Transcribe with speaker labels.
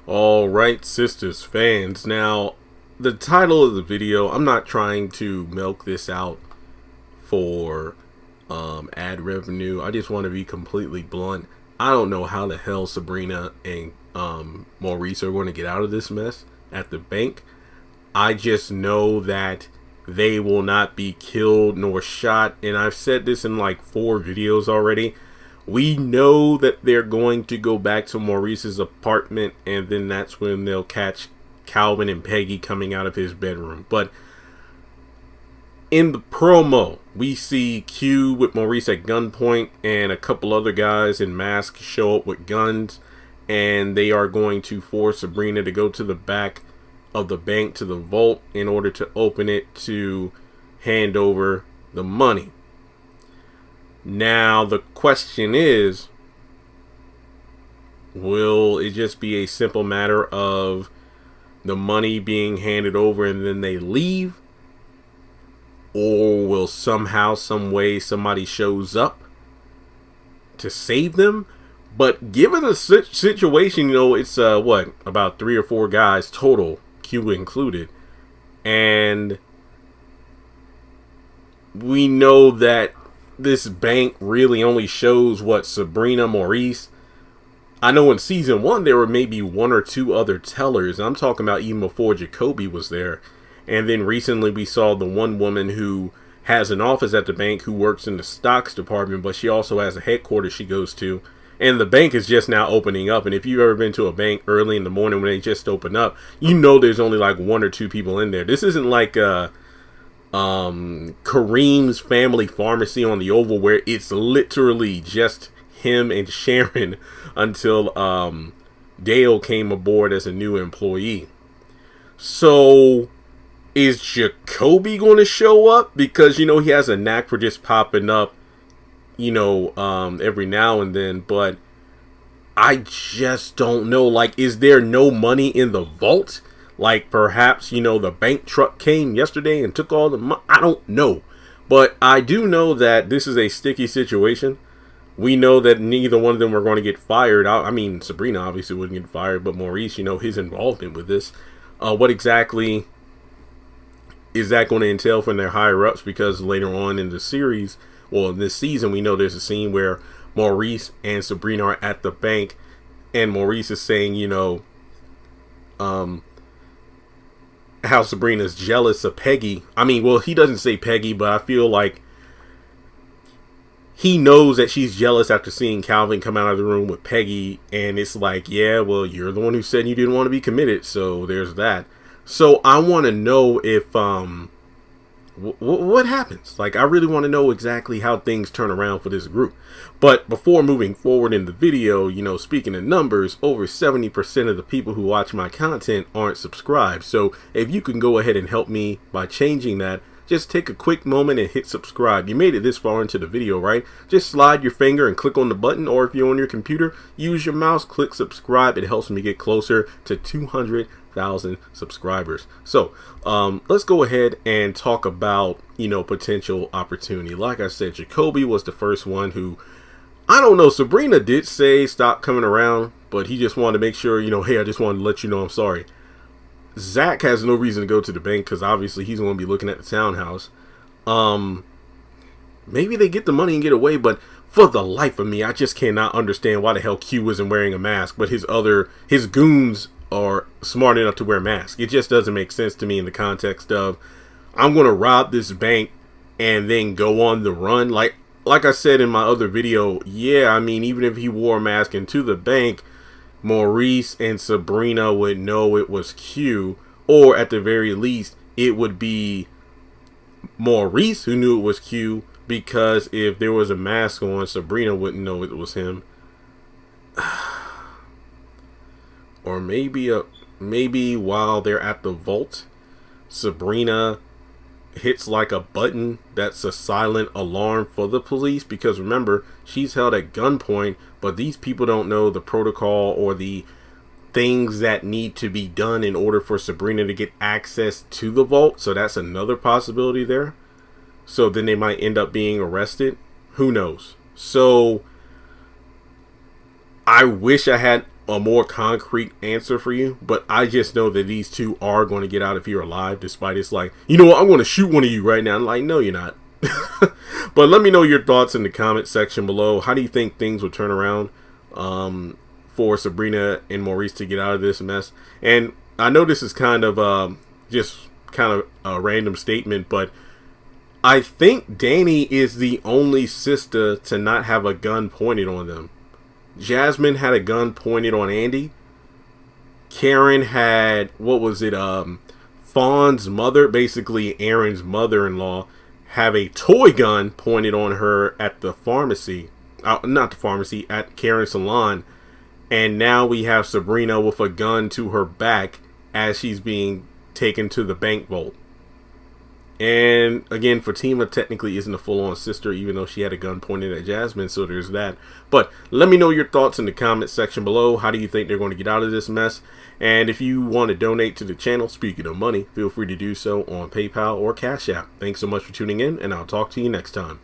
Speaker 1: Alright, Sistas fans. Now, the title of the video, I'm not trying to milk this out for ad revenue. I just want to be completely blunt. I don't know how the hell Sabrina and Maurice are going to get out of this mess at the bank. I just know that they will not be killed nor shot, and I've said this in like 4 videos already. We know that they're going to go back to Maurice's apartment, and then that's when they'll catch Calvin and Peggy coming out of his bedroom. But in the promo, we see Q with Maurice at gunpoint, and a couple other guys in masks show up with guns, and they are going to force Sabrina to go to the back of the bank, to the vault, in order to open it to hand over the money. Now the question is, will it just be a simple matter of the money being handed over and then they leave? Or will somehow, some way, somebody shows up to save them? But given the situation, it's what, about 3 or 4 guys total, Q included, and we know that this bank really only shows what, Sabrina, Maurice. I know in season 1 there were maybe 1 or 2 other tellers. I'm talking about even before Jacoby was there. And then recently we saw the one woman who has an office at the bank who works in the stocks department, but she also has a headquarters she goes to. And the bank is just now opening up. And if you've ever been to a bank early in the morning when they just open up, you know there's only like 1 or 2 people in there. This isn't like Kareem's Family Pharmacy on the Oval, where it's literally just him and Sharon until Dale came aboard as a new employee. So is Jacoby going to show up? Because he has a knack for just popping up every now and then, but I just don't know. Like, is there no money in the vault? Like, perhaps, the bank truck came yesterday and took all the money. I don't know. But I do know that this is a sticky situation. We know that neither one of them are going to get fired. I mean, Sabrina obviously wouldn't get fired, but Maurice, his involvement with this. What exactly is that going to entail from their higher-ups? Because later on in the series, well, in this season, we know there's a scene where Maurice and Sabrina are at the bank, and Maurice is saying, how Sabrina's jealous of Peggy. I mean, well, he doesn't say Peggy, but I feel like he knows that she's jealous after seeing Calvin come out of the room with Peggy, and it's like, yeah, well, you're the one who said you didn't want to be committed, so there's that. So I want to know if what happens. Like, I really want to know exactly how things turn around for this group. But before moving forward in the video, speaking of numbers, over 70% of the people who watch my content aren't subscribed. So if you can go ahead and help me by changing that, just take a quick moment and hit subscribe. You made it this far into the video, right? Just slide your finger and click on the button, or if you're on your computer, use your mouse, click subscribe. It helps me get closer to 200,000 subscribers. So let's go ahead and talk about potential opportunity. Like I said, Jacoby was the first one who, I don't know, Sabrina did say stop coming around, but he just wanted to make sure, hey, I just wanted to let you know I'm sorry. Zach has no reason to go to the bank because obviously he's going to be looking at the townhouse. Maybe they get the money and get away, but for the life of me, I just cannot understand why the hell Q isn't wearing a mask, but his goons are smart enough to wear masks. It just doesn't make sense to me in the context of, I'm going to rob this bank and then go on the run. Like I said in my other video, yeah, I mean, even if he wore a mask into the bank, Maurice and Sabrina would know it was Q, or at the very least, it would be Maurice who knew it was Q, because if there was a mask on, Sabrina wouldn't know it was him. Or maybe while they're at the vault, Sabrina hits like a button that's a silent alarm for the police, because remember, she's held at gunpoint, but these people don't know the protocol or the things that need to be done in order for Sabrina to get access to the vault. So that's another possibility there. So then they might end up being arrested. Who knows? So I wish I had a more concrete answer for you, but I just know that these two are going to get out if you're alive, despite it's like, you know what, I'm going to shoot one of you right now. I'm like, no, you're not. But let me know your thoughts in the comment section below. How do you think things will turn around for Sabrina and Maurice to get out of this mess? And I know this is kind of just kind of a random statement, but I think Danny is the only sister to not have a gun pointed on them. Jasmine had a gun pointed on Andy. Karen had, what was it, Fawn's mother, basically Aaron's mother-in-law, have a toy gun pointed on her at the pharmacy. Not the pharmacy, at Karen's salon. And now we have Sabrina with a gun to her back as she's being taken to the bank vault. And again, Fatima technically isn't a full-on sister, even though she had a gun pointed at Jasmine, so there's that. But let me know your thoughts in the comment section below. How do you think they're going to get out of this mess? And if you want to donate to the channel, speaking of money, feel free to do so on PayPal or Cash App. Thanks so much for tuning in, and I'll talk to you next time.